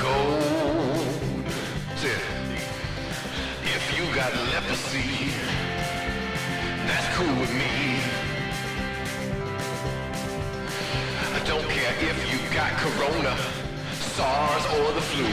cold. If you got leprosy, that's cool with me. I don't care if you got corona, SARS or the flu.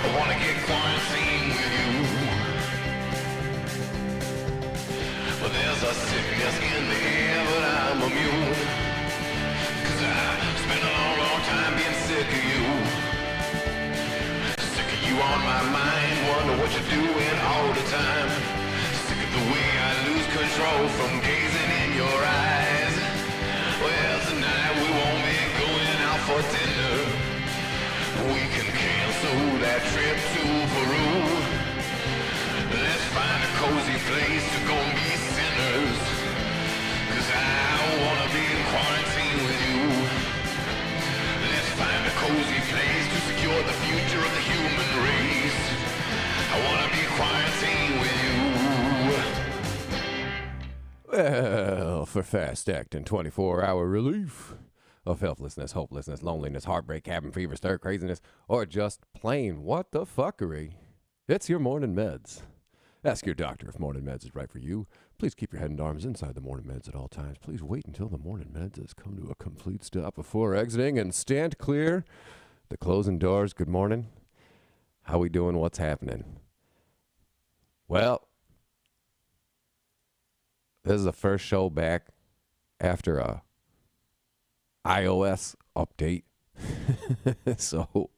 I wanna get quarantined with you. Well, there's a sickness in the air, but I'm immune. 'Cause I spent a long, long time being sick of you. Sick of you on my mind, wonder what you're doing all the time. Sick of the way I lose control from gazing in your eyes. Well, tonight we won't be going out for dinner. We can cancel that trip to Peru. Let's find a cozy place to go and be sinners. 'Cause I wanna be in quarantine with you. Let's find a cozy place to secure the future of the human race. I wanna be quarantined with you. Well, for fast-acting 24-hour relief of helplessness, hopelessness, loneliness, heartbreak, cabin fever, stir craziness, or just plain what the fuckery, it's your morning meds. Ask your doctor if morning meds is right for you. Please keep your head and arms inside the morning meds at all times. Please wait until the morning meds has come to a complete stop before exiting, and stand clear. The closing doors. Good morning. How we doing? What's happening? Well, this is the first show back after a iOS update. so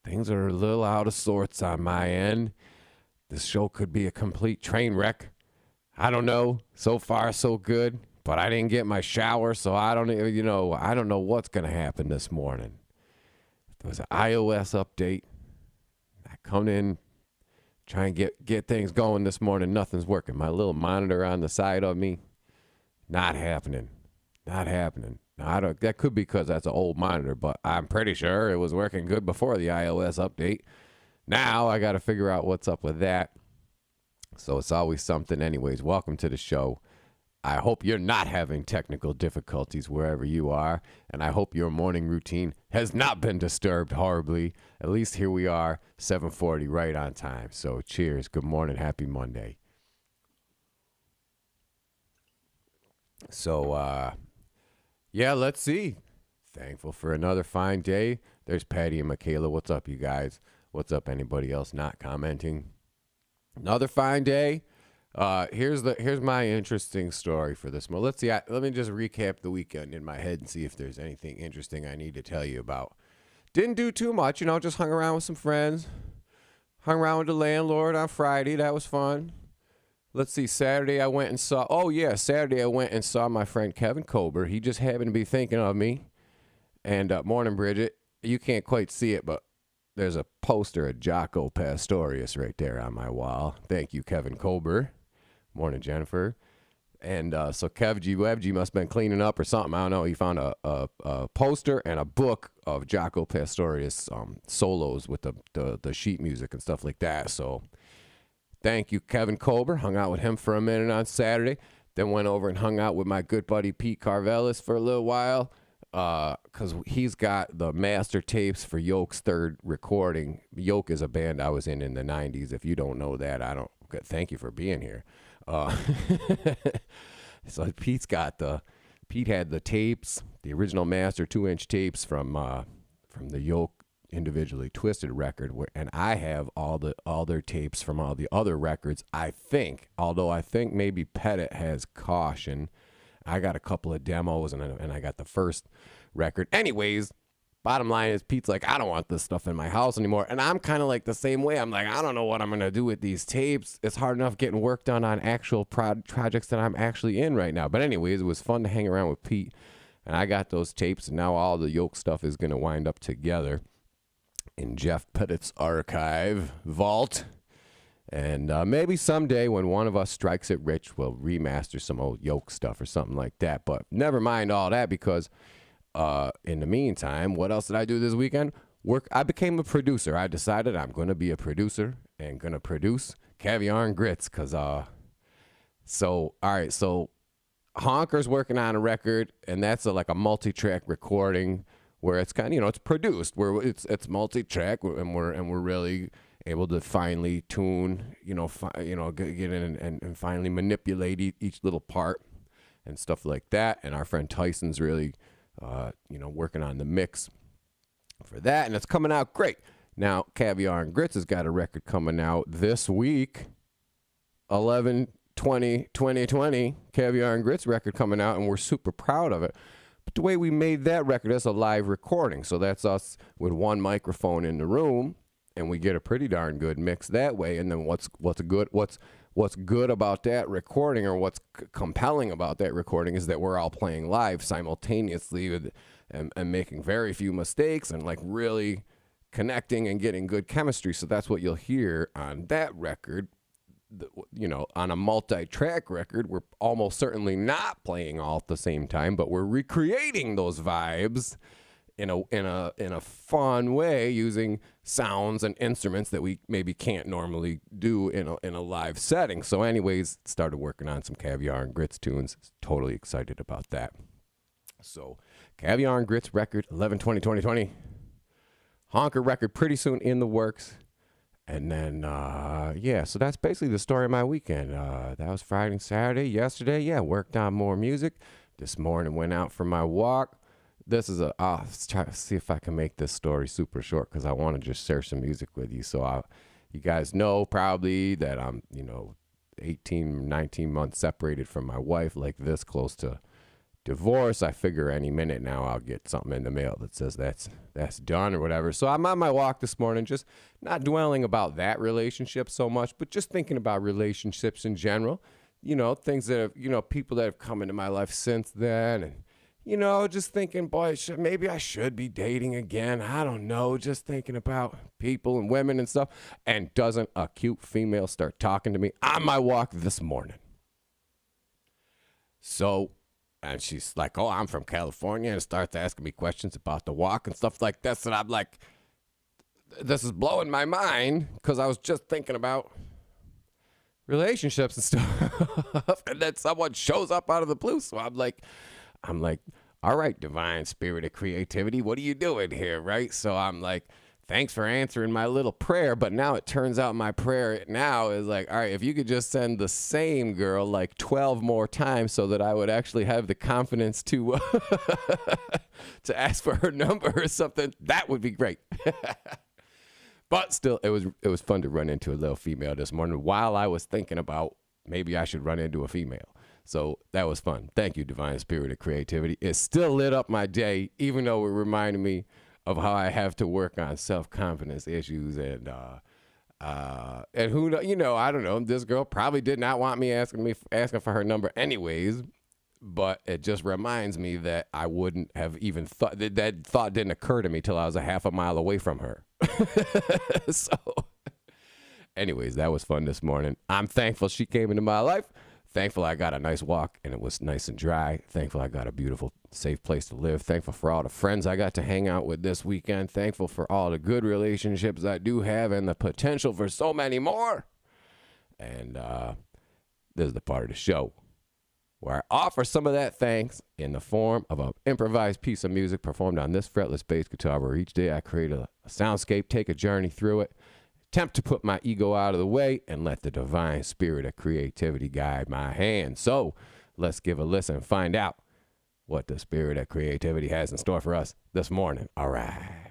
things are a little out of sorts on my end. This show could be a complete train wreck. I don't know. So far, so good. But I didn't get my shower, so I don't know what's going to happen this morning. There was an iOS update. I come in, try and get things going this morning. Nothing's working. My little monitor on the side of me, not happening. Not happening. Now, that could be because that's an old monitor, but I'm pretty sure it was working good before the iOS update. Now I got to figure out what's up with that. So it's always something. Anyways, welcome to the show. I hope you're not having technical difficulties wherever you are, and I hope your morning routine has not been disturbed horribly. At least here we are, 7:40, right on time. So cheers. Good morning. Happy Monday. So, yeah, let's see. Thankful for another fine day. There's Patty and Michaela. What's up, you guys? What's up, anybody else not commenting? Another fine day. Here's my interesting story for this month. Let's see. Let me just recap the weekend in my head and see if there's anything interesting I need to tell you about. Didn't do too much, just hung around with some friends. Hung around with the landlord on Friday. That was fun. Let's see. Saturday I went and saw my friend Kevin Kober. He just happened to be thinking of me. And morning, Bridget. You can't quite see it, but there's a poster of Jaco Pastorius right there on my wall. Thank you, Kevin Kober. Morning, Jennifer. And so Webg must have been cleaning up or something. I don't know. He found a poster and a book of Jaco Pastorius solos with the sheet music and stuff like that. So thank you, Kevin Kober. Hung out with him for a minute on Saturday. Then went over and hung out with my good buddy Pete Carvelis for a little while. Because he's got the master tapes for Yoke's third recording. Yoke is a band I was in the 90s. If you don't know that, thank you for being here. So Pete had the tapes, the original master 2-inch tapes from the Yoke individually twisted record, and I have all their tapes from all the other records. I think maybe Pettit has Caution. I got a couple of demos, and I got the first record. Anyways, bottom line is Pete's like, I don't want this stuff in my house anymore. And I'm kind of like the same way. I'm like, I don't know what I'm going to do with these tapes. It's hard enough getting work done on actual projects that I'm actually in right now. But anyways, it was fun to hang around with Pete. And I got those tapes, and now all the Yoke stuff is going to wind up together in Jeff Pettit's archive vault. And maybe someday when one of us strikes it rich, we'll remaster some old Yoke stuff or something like that. But never mind all that, because in the meantime, what else did I do this weekend? I became a producer. I decided I'm going to be a producer and going to produce Caviar and Grits. So Honker's working on a record, and that's like a multi-track recording where it's kind of, it's produced, where it's multi-track, and we're really able to finely tune, get in and finally manipulate each little part and stuff like that. And our friend Tyson's really, working on the mix for that, and it's coming out great. Now, Caviar and Grits has got a record coming out this week, 11/20/2020, Caviar and Grits record coming out, and we're super proud of it. But the way we made that record, that's a live recording. So that's us with one microphone in the room, and we get a pretty darn good mix that way. And then what's good about that recording, or what's compelling about that recording, is that we're all playing live simultaneously and making very few mistakes, and like really connecting and getting good chemistry. So that's what you'll hear on that record. On a multi-track record, we're almost certainly not playing all at the same time, but we're recreating those vibes in a fun way, using sounds and instruments that we maybe can't normally do in a live setting. So anyways, started working on some Caviar and Grits tunes. Totally excited about that. So Caviar and Grits record, 11/20/2020. Honker record pretty soon in the works. And then, so that's basically the story of my weekend. That was Friday and Saturday. Yesterday, worked on more music. This morning, went out for my walk. This is let's try to see if I can make this story super short, because I want to just share some music with you. So you guys know probably that I'm, 18, 19 months separated from my wife, like this close to divorce. I figure any minute now I'll get something in the mail that says that's done or whatever. So I'm on my walk this morning, just not dwelling about that relationship so much, but just thinking about relationships in general. Things that have, people that have come into my life since then, and just thinking, boy, maybe I should be dating again. I don't know. Just thinking about people and women and stuff. And doesn't a cute female start talking to me on my walk this morning? And she's like, oh, I'm from California, and starts asking me questions about the walk and stuff like this. And I'm like, this is blowing my mind, because I was just thinking about relationships and stuff. And then someone shows up out of the blue. So I'm like, all right, divine spirit of creativity, what are you doing here, right? So I'm like, thanks for answering my little prayer. But now it turns out my prayer now is like, all right, if you could just send the same girl like 12 more times, so that I would actually have the confidence to to ask for her number or something, that would be great. But still, it was fun to run into a little female this morning while I was thinking about maybe I should run into a female. So that was fun. Thank you, divine spirit of creativity. It still lit up my day, even though it reminded me of how I have to work on self-confidence issues, and who, I don't know. This girl probably did not want me asking for her number anyways, but it just reminds me that I wouldn't have even thought that thought didn't occur to me till I was a half a mile away from her. So, anyways, that was fun this morning. I'm thankful she came into my life. Thankful I got a nice walk and it was nice and dry. Thankful I got a beautiful, safe place to live. Thankful for all the friends I got to hang out with this weekend. Thankful for all the good relationships I do have and the potential for so many more. And this is the part of the show where I offer some of that thanks in the form of an improvised piece of music performed on this fretless bass guitar, where each day I create a soundscape, take a journey through it, attempt to put my ego out of the way, and let the divine spirit of creativity guide my hand. So let's give a listen and find out what the spirit of creativity has in store for us this morning. All right.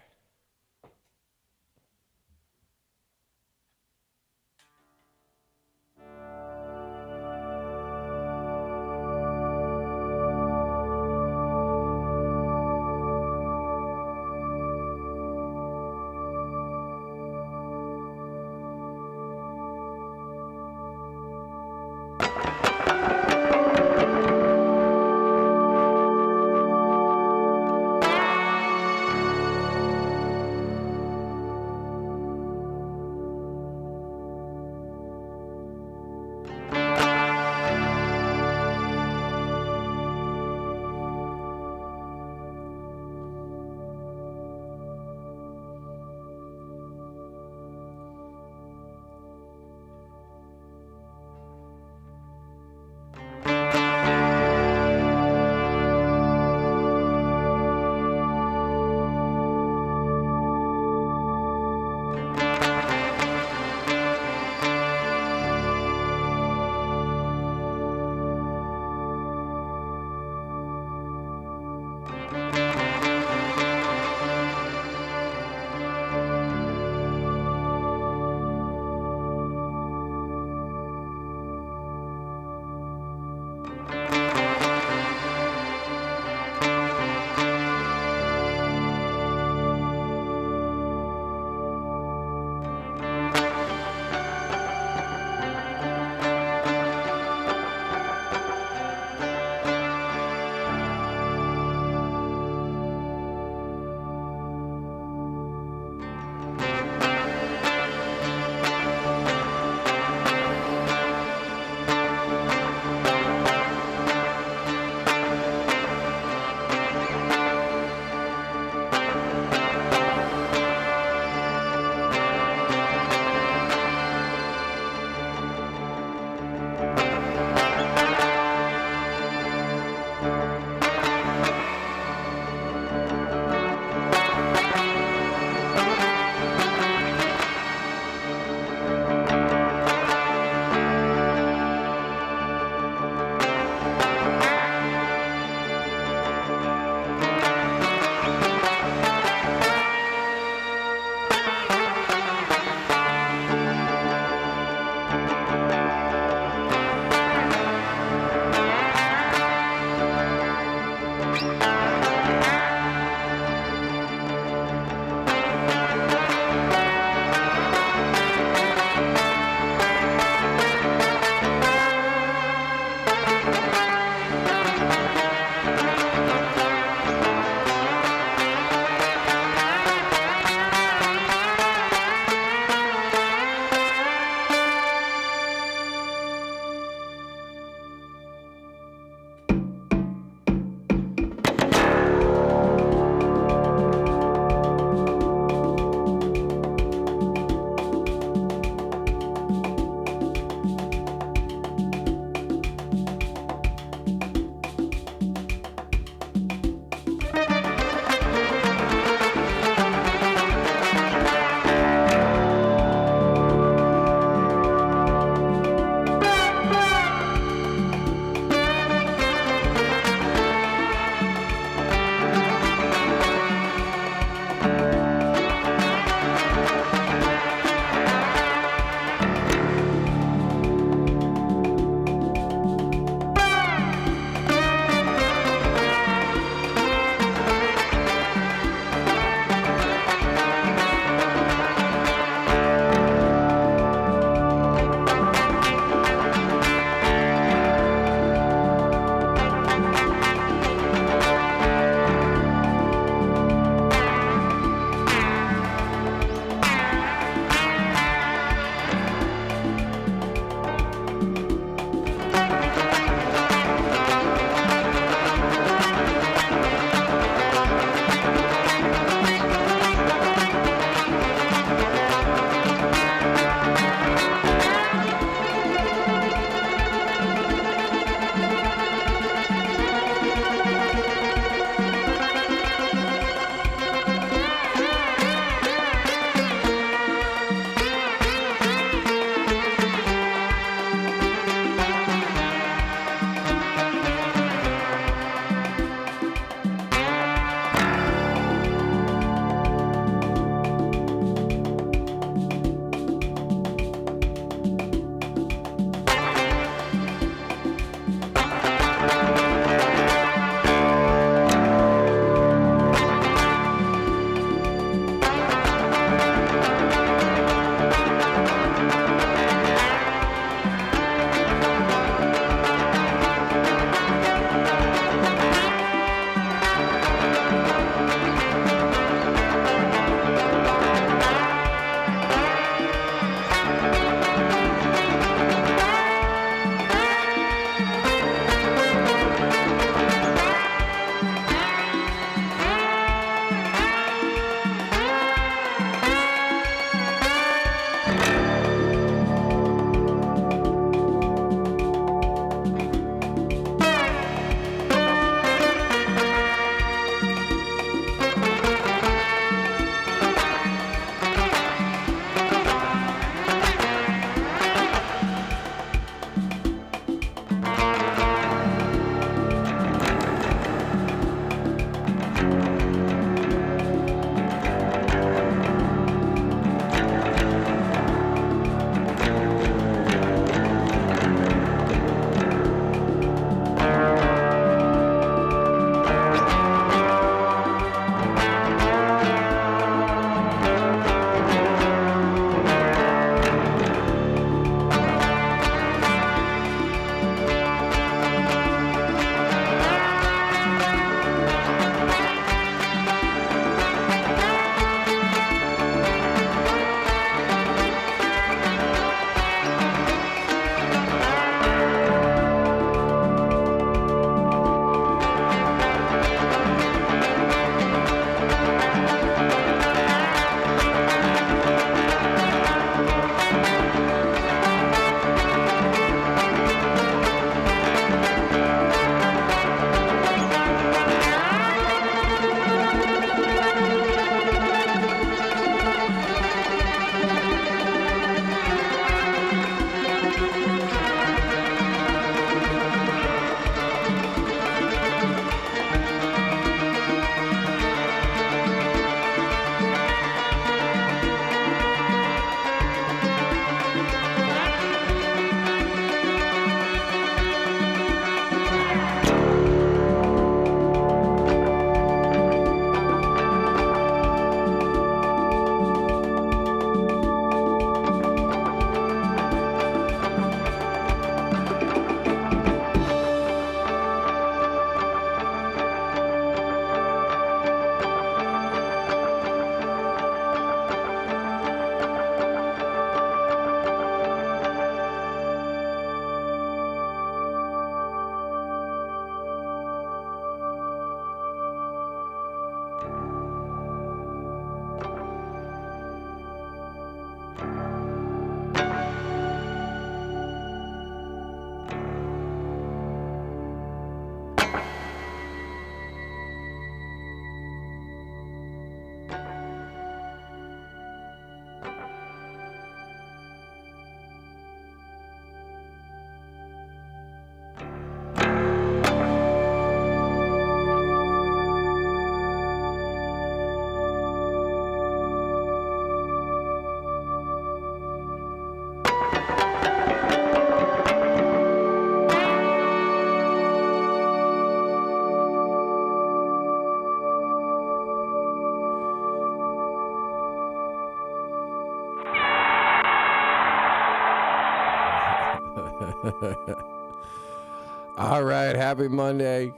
All right, happy Monday.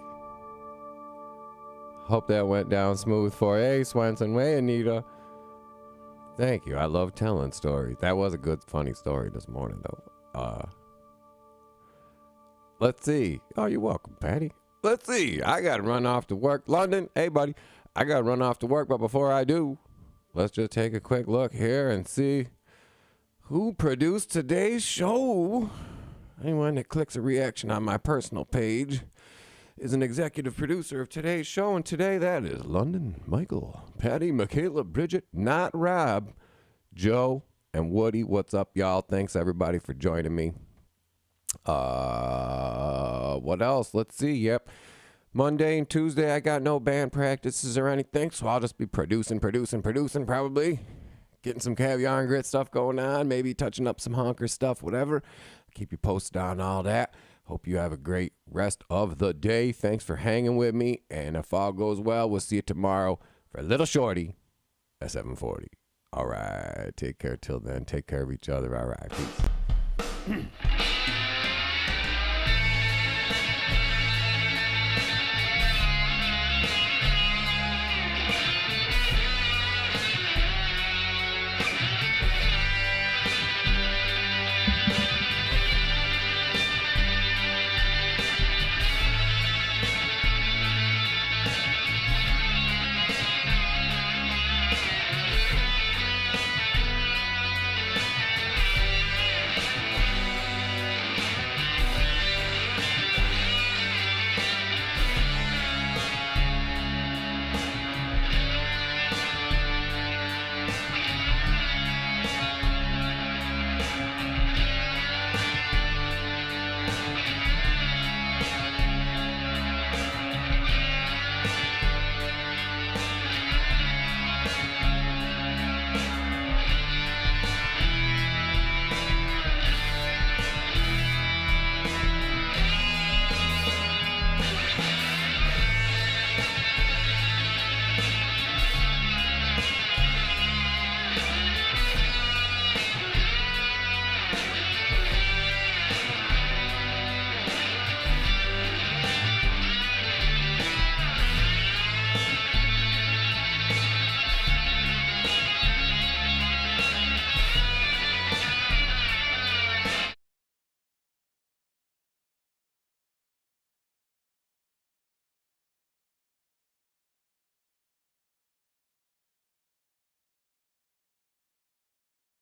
Hope that went down smooth for you. Swenson Way, Anita. Thank you. I love telling stories. That was a good, funny story this morning, though. Let's see. Oh, you're welcome, Patty. Let's see. I got to run off to work. London, hey, buddy. I got to run off to work, but before I do, let's just take a quick look here and see who produced today's show. Anyone that clicks a reaction on my personal page is an executive producer of today's show, and today that is London, Michael, Patty, Michaela, Bridget, not Rob, Joe, and Woody. What's up, y'all? Thanks, everybody, for joining me. What else? Let's see. Yep. Monday and Tuesday, I got no band practices or anything, so I'll just be producing, probably. Getting some caviar and grit stuff going on, maybe touching up some honker stuff, whatever. Keep you posted on all that. Hope you have a great rest of the day. Thanks for hanging with me, and if all goes well, we'll see you tomorrow for a little shorty at 7:40. All right. Take care till then. Take care of each other. All right. Peace.